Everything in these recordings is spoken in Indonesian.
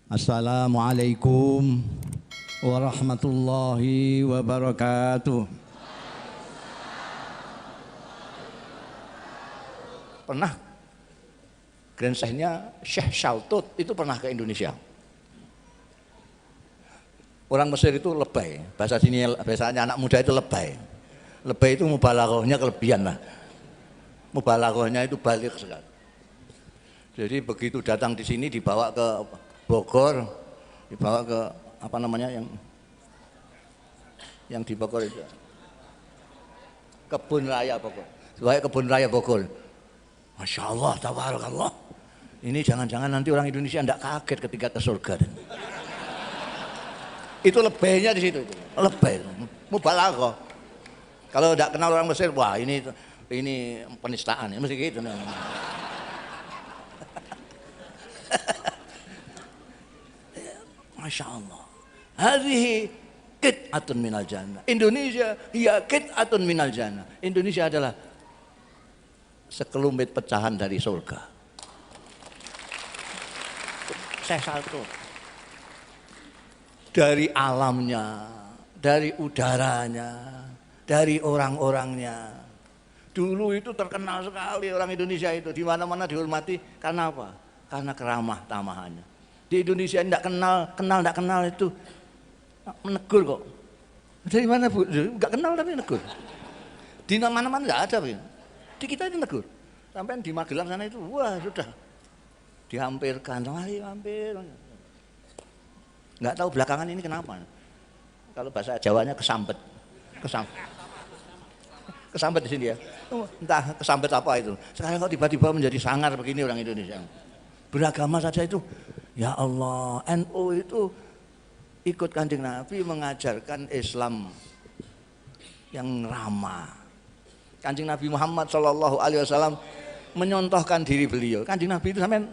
Assalamualaikum warahmatullahi wabarakatuh. Pernah Grand Syekhnya Syekh Shaltut itu pernah ke Indonesia. Orang Mesir itu lebay, bahasa sini biasanya anak muda itu lebay. Lebay itu mubalaghahnya kelebihan lah. Mubalaghahnya itu balik sekali. Jadi begitu datang di sini dibawa ke Bogor, dibawa ke apa namanya yang di Bogor itu, Kebun Raya Bogor, dibawa Kebun Raya Bogor. Masya Allah, tabarakallah. Ini jangan-jangan nanti orang Indonesia tidak kaget ketika ke surga. Itu lebaynya di situ, lebay, mubalaghah. Kalau tidak kenal orang Mesir, wah ini penistaan, mesti gitu. Masya Allah. Hadhihi qit'atun minal jannah. Indonesia hiya qit'atun minal jannah. Indonesia adalah sekelumit pecahan dari surga. Saya satu. Dari alamnya, dari udaranya, dari orang-orangnya. Dulu itu terkenal sekali orang Indonesia itu, di mana-mana dihormati karena apa? Karena keramah tamahannya. Di Indonesia tidak kenal itu menegur kok. Dari mana Bu? Enggak kenal tapi menegur. Di mana-mana enggak ada, Bu. Di kita itu menegur. Sampai di Magelang sana itu, wah sudah dihampirkan, hampir. Enggak tahu belakangan ini kenapa. Kalau bahasa Jawanya kesambet di sini ya. Entah kesambet apa itu. Sekarang kok tiba-tiba menjadi sangar begini orang Indonesia. Beragama saja itu, ya Allah, NU itu ikut Kanjeng Nabi mengajarkan Islam yang ramah. Kanjeng Nabi Muhammad SAW menyontohkan diri beliau. Kanjeng Nabi itu sampai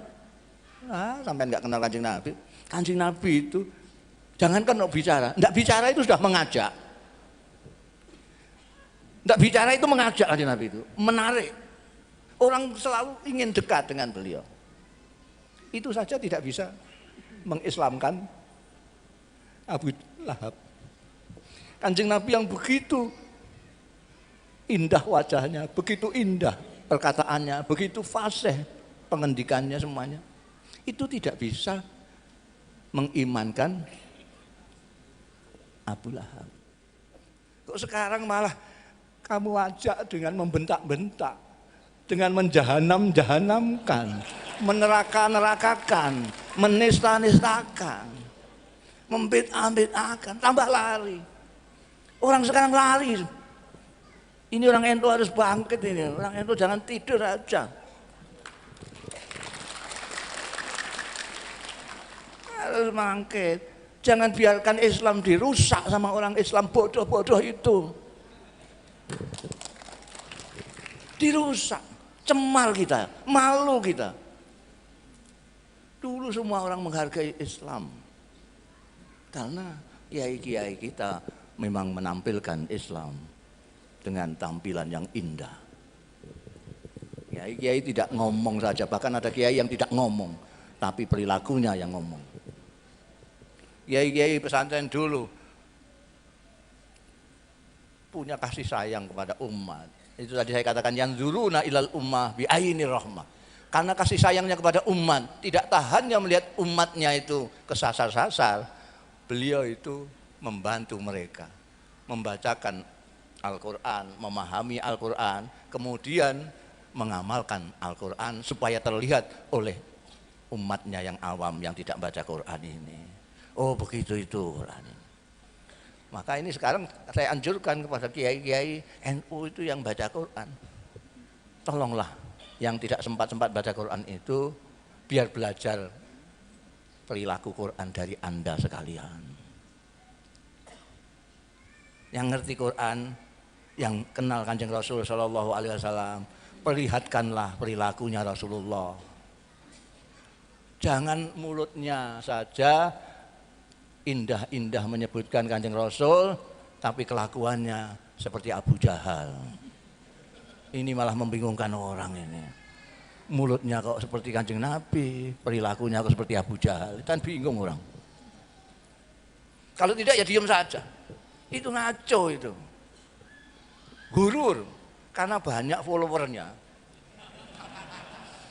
nggak kenal Kanjeng Nabi. Kanjeng Nabi itu jangankan bicara, nggak bicara itu sudah mengajak. Nggak bicara itu mengajak Kanjeng Nabi itu, menarik. Orang selalu ingin dekat dengan beliau. Itu saja tidak bisa mengislamkan Abu Lahab. Kanjeng Nabi yang begitu indah wajahnya, begitu indah perkataannya, begitu fasih pengendikannya semuanya, itu tidak bisa mengimankan Abu Lahab. Kok sekarang malah kamu ajak dengan membentak-bentak, dengan menjahanam-jahanamkan, meneraka-nerakakan, menista-nistakan, membid'ah-bid'ahkan, tambah lari. Orang sekarang lari. Ini orang NU harus bangkit ini. Orang NU jangan tidur aja. Harus bangkit. Jangan biarkan Islam dirusak sama orang Islam bodoh-bodoh itu. Dirusak. Cemar kita, malu kita. Dulu semua orang menghargai Islam karena kiai-kiai kita memang menampilkan Islam dengan tampilan yang indah. Kiai-kiai tidak ngomong saja, bahkan ada kiai yang tidak ngomong, tapi perilakunya yang ngomong. Kiai-kiai pesantren dulu punya kasih sayang kepada umat. Itu tadi saya katakan yang zuruna ilal ummah bi ainir rahmah. Karena kasih sayangnya kepada umat, tidak tahannya melihat umatnya itu kesasar-sasar, beliau itu membantu mereka membacakan Al-Quran, memahami Al-Quran, kemudian mengamalkan Al-Quran supaya terlihat oleh umatnya yang awam yang tidak baca Quran ini. Oh begitu itu Quran ini. Maka ini sekarang saya anjurkan kepada kiai-kiai NU itu yang baca Quran. Tolonglah yang tidak sempat-sempat baca Quran itu biar belajar perilaku Quran dari Anda sekalian. Yang ngerti Quran, yang kenal Kanjeng Rasul sallallahu alaihi wasallam, perlihatkanlah perilakunya Rasulullah. Jangan mulutnya saja indah-indah menyebutkan Kanjeng Rasul, tapi kelakuannya seperti Abu Jahal. Ini malah membingungkan orang ini. mulutnya kok seperti Kanjeng Nabi, perilakunya kok seperti Abu Jahal, kan bingung orang. Kalau tidak ya diam saja. Itu ngaco itu. Gurur karena banyak followernya.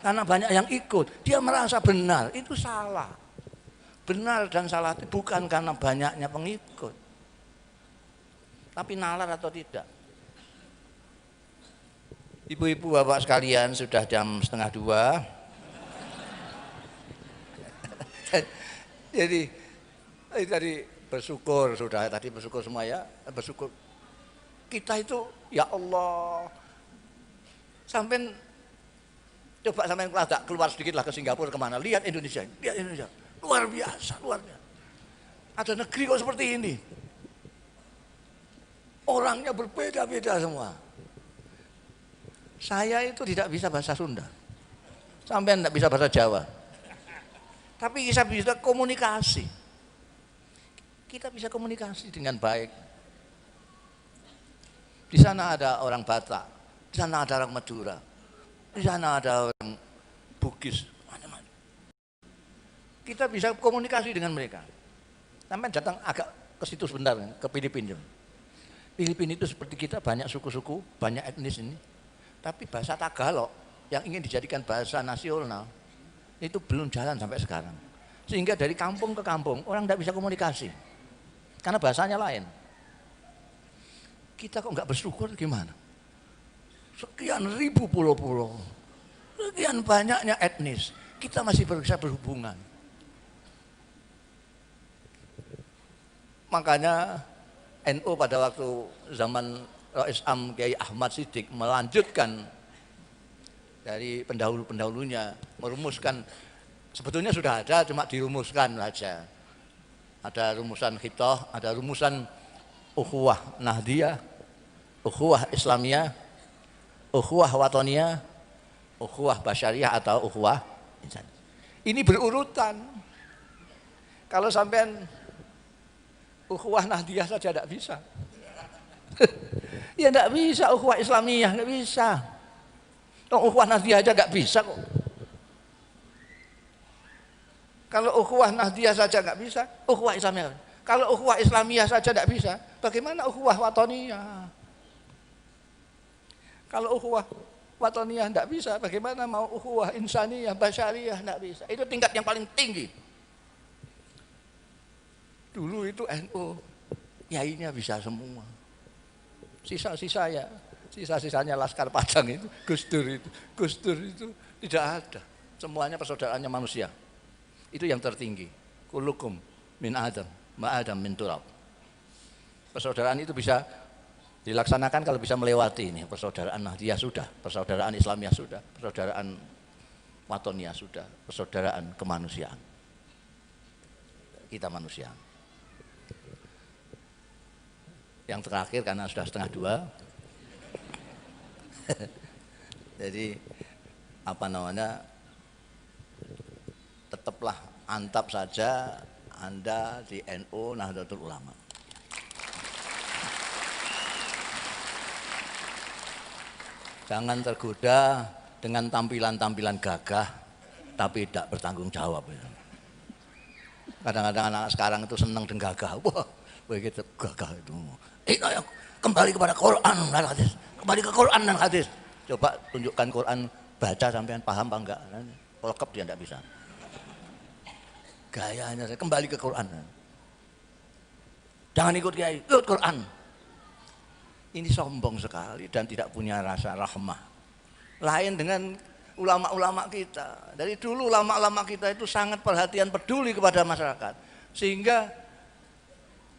Karena banyak yang ikut, dia merasa benar, itu salah. Benar dan salah itu bukan karena banyaknya pengikut. Tapi nalar atau tidak. Ibu-ibu, bapak sekalian, sudah jam 1:30. Jadi tadi bersyukur, sudah tadi bersyukur semua ya, bersyukur. Kita itu ya Allah, sampai coba sampai keluar sedikit lah ke Singapura kemana, lihat Indonesia, luar biasa, luar biasa. Ada negeri kok seperti ini, orangnya berbeda-beda semua. Saya itu tidak bisa bahasa Sunda, sampai tidak bisa bahasa Jawa, tapi kita bisa komunikasi. Kita bisa komunikasi dengan baik. Di sana ada orang Batak, di sana ada orang Madura, di sana ada orang Bugis, macam-macam. Kita bisa komunikasi dengan mereka. Sampai datang agak ke situ sebentar, ke Filipina. Filipina itu seperti kita, banyak suku-suku, banyak etnis ini. Tapi bahasa Tagalog yang ingin dijadikan bahasa nasional itu belum jalan sampai sekarang. Sehingga dari kampung ke kampung orang tidak bisa komunikasi karena bahasanya lain. Kita kok nggak bersyukur gimana? Sekian ribu pulau-pulau, sekian banyaknya etnis, kita masih bisa berhubungan. Makanya NU pada waktu zaman Rais Am Kiai Ahmad Siddiq melanjutkan dari pendahulu-pendahulunya, merumuskan, sebetulnya sudah ada cuma dirumuskan saja. Ada rumusan khitoh, ada rumusan ukhuwah nahdiyah, ukhuwah islamiyah, ukhuwah watoniyah, ukhuwah basyariyah atau ukhuwah insani. Ini berurutan. Kalau sampean ukhuwah nahdiyah saja tidak bisa. Ya tidak bisa ukhuwah islamiyah, tidak bisa. Ukhuwah nahdiyah aja nggak bisa kok. Kalau ukhuwah nahdiyah saja nggak bisa, ukhuwah islamiyah. Kalau ukhuwah islamiyah saja tidak bisa, bagaimana ukhuwah watoniyah? Kalau ukhuwah watoniyah tidak bisa, bagaimana mau ukhuwah insaniyah, basyariyah, tidak bisa. Itu tingkat yang paling tinggi. Dulu itu NU, yainya bisa semua. Sisa-sisanya Laskar Padang itu, Gus Dur itu tidak ada. Semuanya persaudaraannya manusia. Itu yang tertinggi. Kulukum min Adam, ma Adam min turab. Persaudaraan itu bisa dilaksanakan kalau bisa melewati ini. Persaudaraan Nahdiyah sudah, persaudaraan Islamiyah sudah, persaudaraan Watoniyah sudah, persaudaraan kemanusiaan. Kita manusia. Yang terakhir karena sudah 1:30. Jadi apa namanya, tetaplah antap saja Anda di NU Nahdlatul Ulama. Jangan tergoda dengan tampilan-tampilan gagah tapi tidak bertanggung jawab. Kadang-kadang anak sekarang itu senang dengan gagah. Wah, begitu gagah itu. Kembali kepada Quran dan hadis. Kembali ke Quran dan hadis. Coba tunjukkan Quran, baca sampean paham apa enggak? Kolekep dia enggak bisa. Gayanya kembali ke Quran. Jangan ikut kiai, ikut Quran. Ini sombong sekali dan tidak punya rasa rahmah. Lain dengan ulama-ulama kita. Dari dulu ulama-ulama kita itu sangat perhatian, peduli kepada masyarakat. Sehingga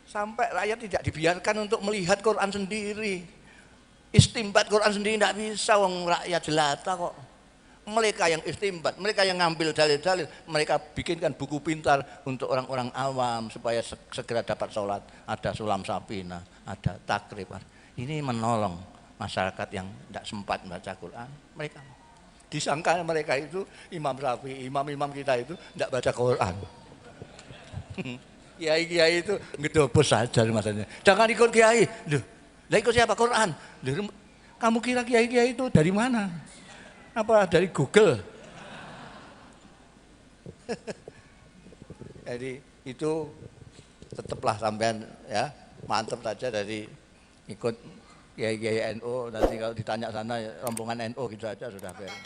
sampai rakyat tidak dibiarkan untuk melihat Quran sendiri. Istimbat Quran sendiri tidak bisa, wong rakyat jelata kok. Mereka yang istimbat, mereka yang ngambil dalil-dalil, mereka bikinkan buku pintar untuk orang-orang awam supaya segera dapat sholat. Ada sulam sapina, ada takrib. Ini menolong masyarakat yang tidak sempat membaca Quran. Mereka disangka mereka itu Imam Syafi'i, imam-imam kita itu tidak baca Quran. Kiai-kiai itu ngedobos saja maksudnya. Jangan ikut kiai. Loh, lah ikut siapa? Quran. Loh, kamu kira kiai-kiai itu dari mana? Apa dari Google? Jadi itu tetaplah sampean ya, mantep saja dari ikut Kiai NU, nanti kalau ditanya sana rombongan NU gitu aja sudah beres.